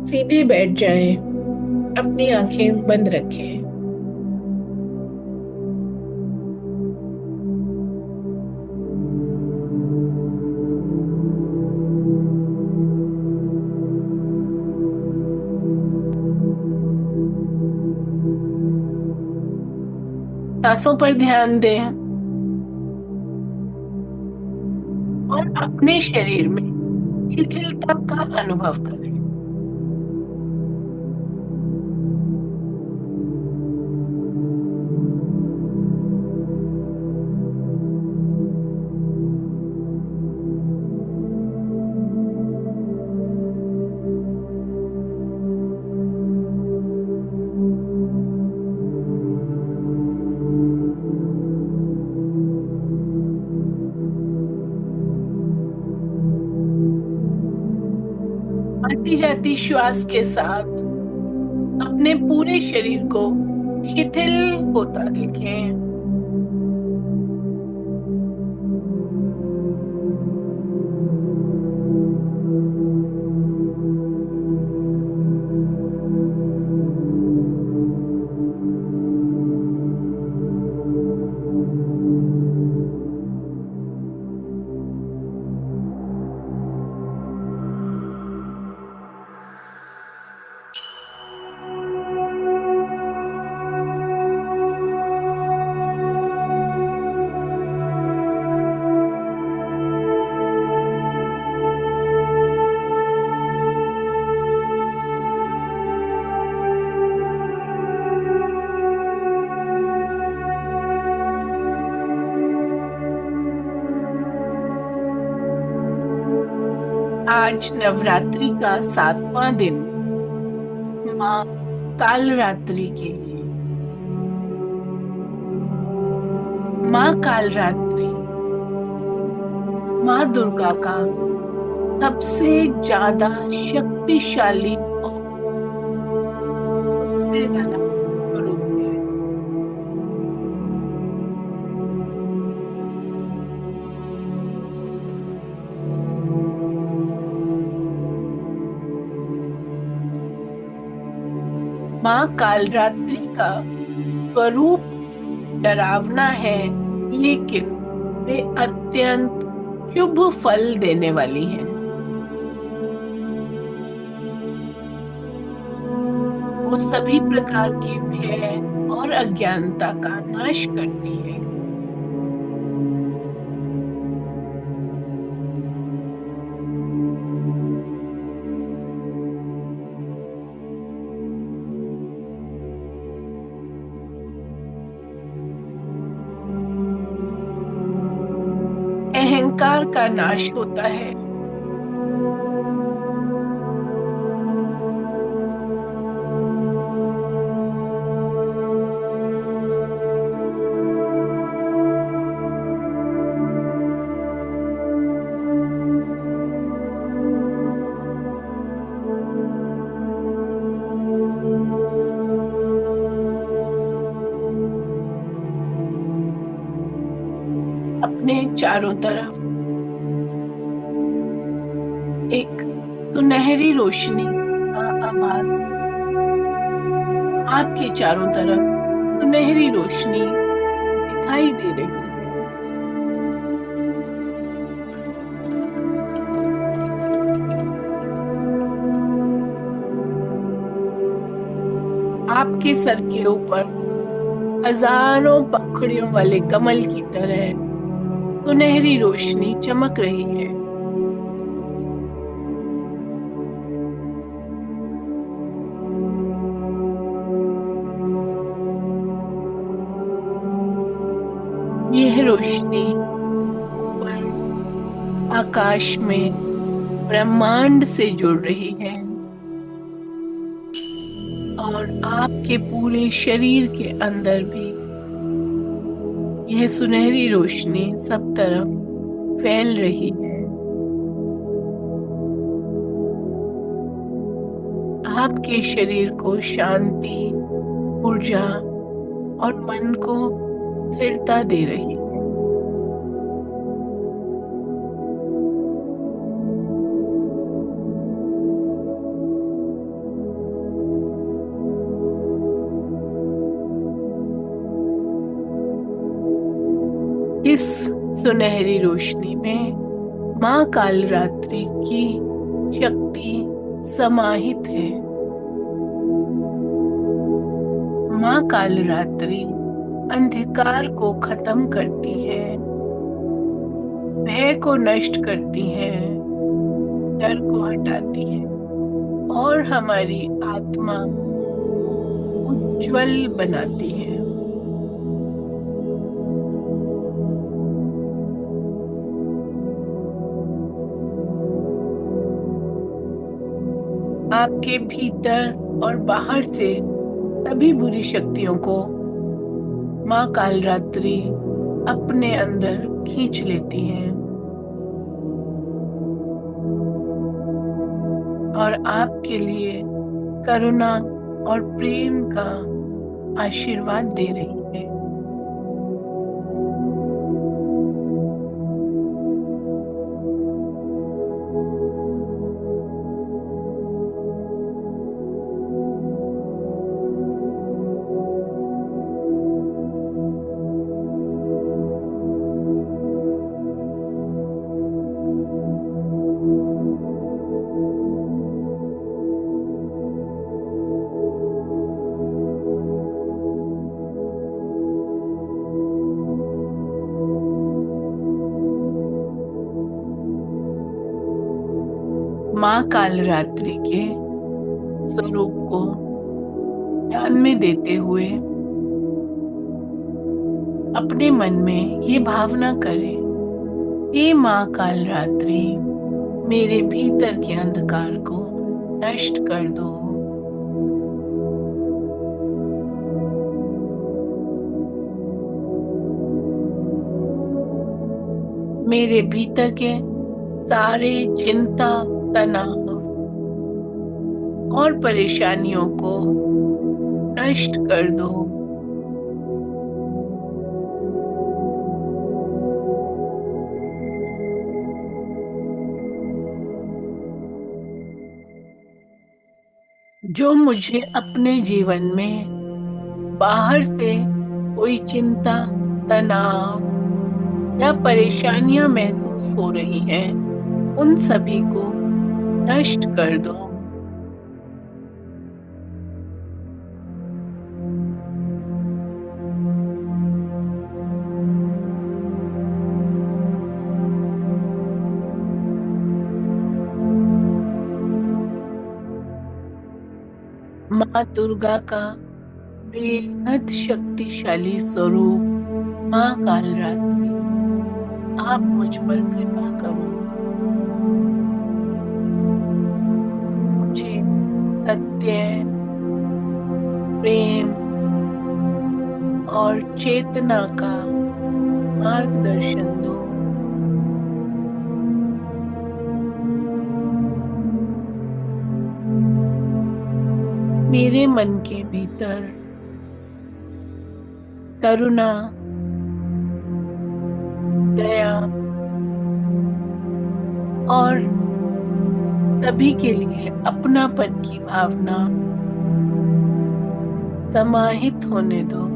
सीधे बैठ जाएं, अपनी आंखें बंद रखें। सांसों पर ध्यान दें और अपने शरीर में शिथिलता का अनुभव करें। आती जाती श्वास के साथ अपने पूरे शरीर को शिथिल होता देखें। आज नवरात्रि का 7वां दिन माँ कालरात्रि के लिए। माँ कालरात्रि माँ दुर्गा का सबसे ज्यादा शक्तिशाली और गुस्से वाला स्वरूप है। माँ कालरात्रि का स्वरूप डरावना है, लेकिन वे अत्यंत शुभ फल देने वाली हैं। वो सभी प्रकार के भय और अज्ञानता का नाश करती है। अहंकार का नाश होता है। अपने चारों तरफ एक सुनहरी रोशनी का आभास। आपके चारों तरफ सुनहरी रोशनी दिखाई दे रही है। आपके सर के ऊपर हजारों पंखुड़ियों वाले कमल की तरह सुनहरी रोशनी चमक रही है। यह रोशनी ऊपर आकाश में ब्रह्मांड से जुड़ रही है और आपके पूरे शरीर के अंदर भी यह सुनहरी रोशनी सब तरफ फैल रही है। आपके शरीर को शांति, ऊर्जा और मन को स्थिरता दे रही है। सुनहरी रोशनी में माँ कालरात्रि की शक्ति समाहित है। माँ कालरात्रि अंधकार को खत्म करती है, भय को नष्ट करती है, डर को हटाती है और हमारी आत्मा उज्जवल बनाती है। आपके भीतर और बाहर से सभी बुरी शक्तियों को माँ कालरात्रि अपने अंदर खींच लेती है और आपके लिए करुणा और प्रेम का आशीर्वाद दे रही है। माँ कालरात्रि के स्वरूप को ध्यान में देते हुए अपने मन में ये भावना करें, हे माँ कालरात्रि, मेरे भीतर के अंधकार को नष्ट कर दो। मेरे भीतर के सारे चिंता, तनाव और परेशानियों को नष्ट कर दो। जो मुझे अपने जीवन में बाहर से कोई चिंता, तनाव या परेशानियां महसूस हो रही हैं, उन सभी को नष्ट कर दो। माँ दुर्गा का बेहद शक्तिशाली स्वरूप माँ कालरात्रि, आप मुझ पर कृपा करो। मुझे सत्य, प्रेम और चेतना का मार्गदर्शन दो। मेरे मन के भीतर करुणा, दया और सभी के लिए अपनापन की भावना समाहित होने दो।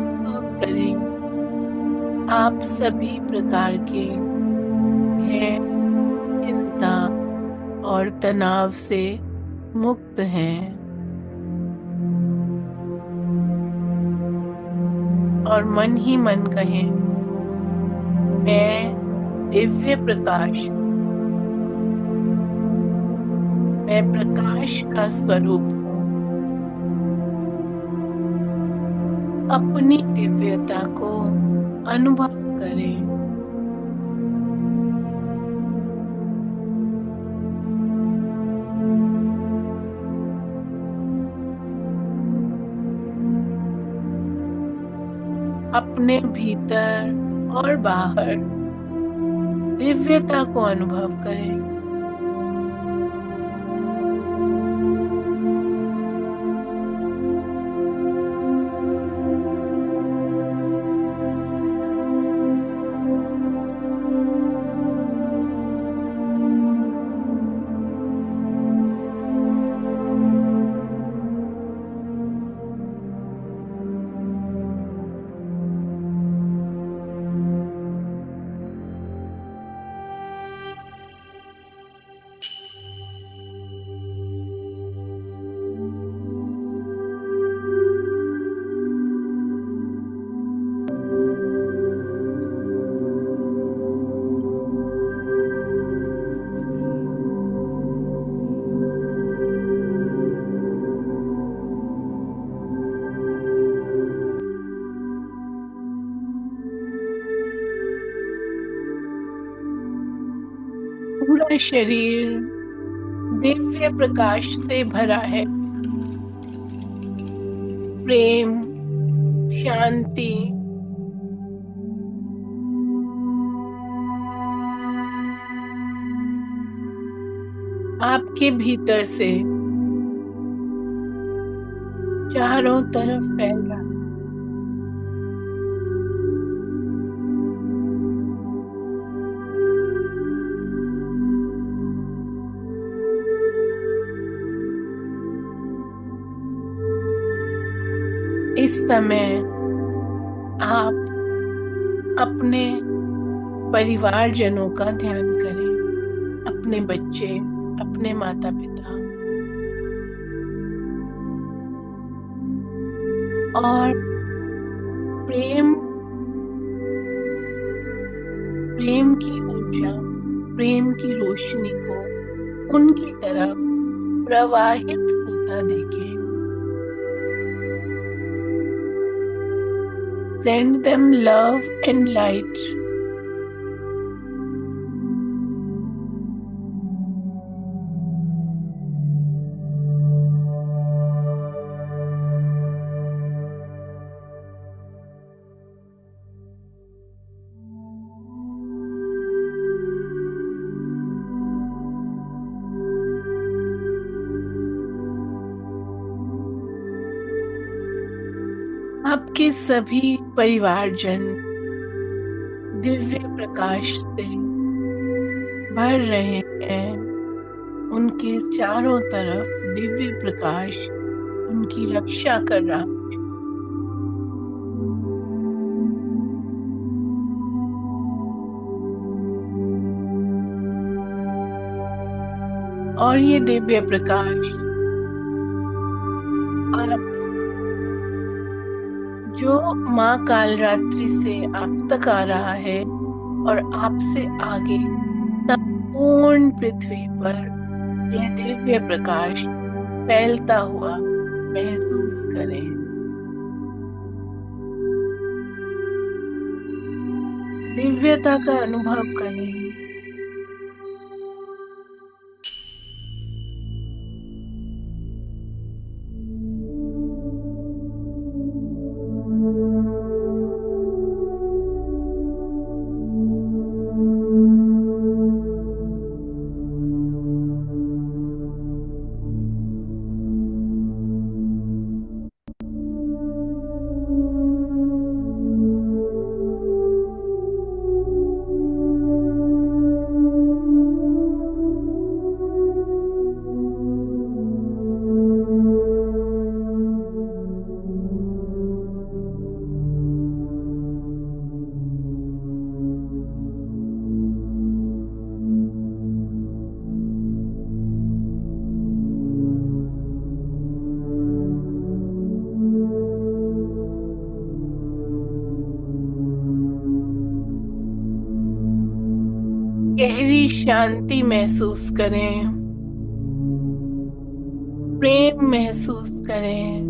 महसूस करें आप सभी प्रकार के भय, चिंता और तनाव से मुक्त हैं और मन ही मन कहें, मैं दिव्य प्रकाश हूँ, मैं प्रकाश का स्वरूप हूँ। अपनी दिव्यता को अनुभव करें। अपने भीतर और बाहर दिव्यता को अनुभव करें। पूरा शरीर दिव्य प्रकाश से भरा है। प्रेम, शांति, आपके भीतर से चारों तरफ फैल रहा है। इस समय आप अपने परिवारजनों का ध्यान करें, अपने बच्चे, अपने माता पिता, और प्रेम की ऊर्जा, प्रेम की रोशनी को उनकी तरफ प्रवाहित होता देखें। Send them love and light. आपके सभी परिवारजन दिव्य प्रकाश से भर रहे हैं। उनके चारों तरफ दिव्य प्रकाश उनकी रक्षा कर रहा है। और ये दिव्य प्रकाश आप जो माँ कालरात्रि से आप तक आ रहा है और आपसे आगे संपूर्ण पृथ्वी पर यह दिव्य प्रकाश फैलता हुआ महसूस करें। दिव्यता का अनुभव करें। गहरी शांति महसूस करें, प्रेम महसूस करें।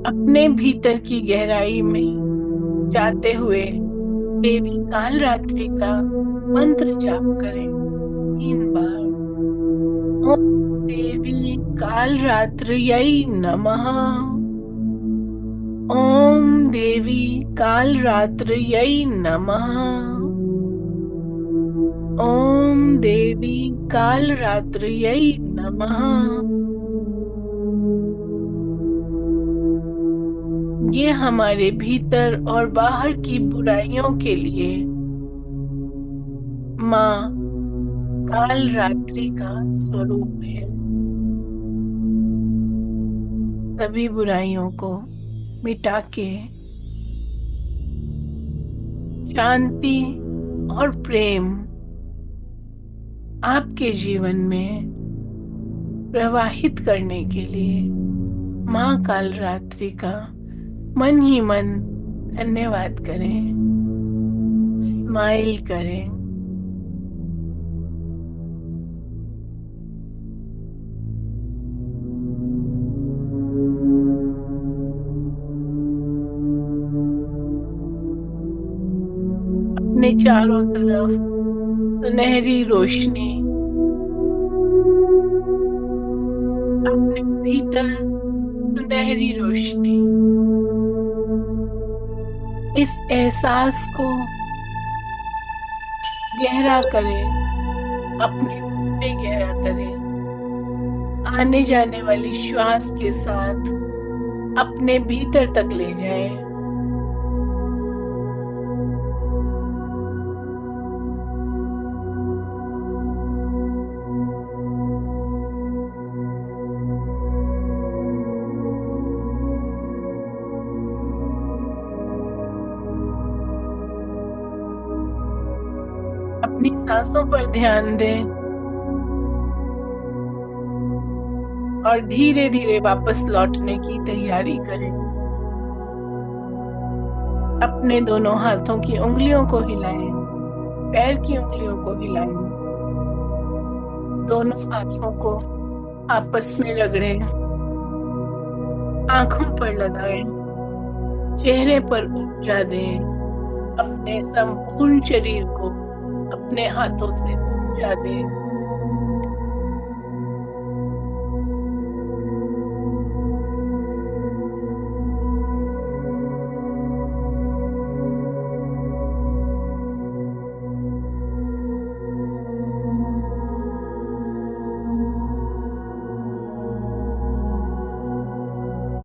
अपने भीतर की गहराई में जाते हुए देवी कालरात्रि का मंत्र जाप करें 3 बार। ओम देवी कालरात्र्यै नमः। ओम देवी कालरात्र्यै नमः। ओम देवी कालरात्र्यै नमः। ये हमारे भीतर और बाहर की बुराइयों के लिए माँ कालरात्रि का स्वरूप है। सभी बुराइयों को मिटा के शांति और प्रेम आपके जीवन में प्रवाहित करने के लिए माँ कालरात्रि का मन ही मन धन्यवाद करें। स्माइल करें। अपने चारों तरफ सुनहरी रोशनी, अपने भीतर सुनहरी रोशनी, इस एहसास को गहरा करें, अपने में गहरा करें। आने जाने वाली श्वास के साथ अपने भीतर तक ले जाएं। अपनी सांसों पर ध्यान दें और धीरे धीरे वापस लौटने की तैयारी करें। अपने दोनों हाथों की उंगलियों को हिलाएं, पैर की उंगलियों को हिलाएं, दोनों हाथों को आपस में रगड़ें, आंखों पर लगाएं, चेहरे पर ऊर्जा दें, अपने संपूर्ण शरीर को अपने हाथों से ऊर्जा दें।